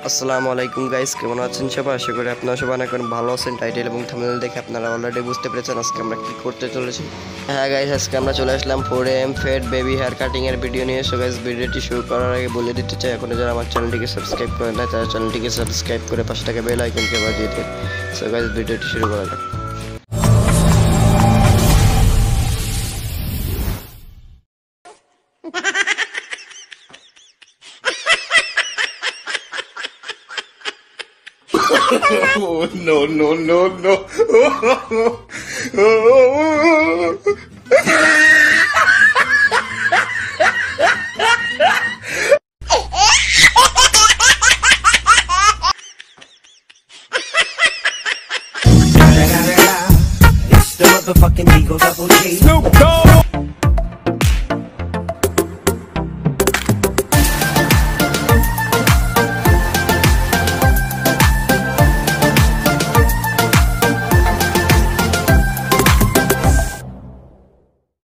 আসসালামু আলাইকুম গাইস, কেমন আছেন সবাই? আশা করি আপনারা সবাই অনেক ভালো আছেন। টাইটেল এবং থাম্বনেল দেখে আপনারা অলরেডি বুঝতে পেরেছেন আজকে আমরা কি করতে চলেছি। হ্যাঁ গাইস, আজকে আমরা চলে আসলাম 4am fade baby hair cutting এর ভিডিও নিয়ে। সো গাইস, ভিডিওটি শুরু করার আগে বলে দিতে চাই, এখন যারা আমার চ্যানেলটিকে সাবস্ক্রাইব করেন না তারা চ্যানেলটিকে সাবস্ক্রাইব করে পাশে থাকা বেল আইকনকে বাজিয়ে দিন। সো গাইস, ভিডিওটি শুরু করা যাক। Oh, no, no, no, no. It's the motherfucking Eagle Double G. Snoop Dogg.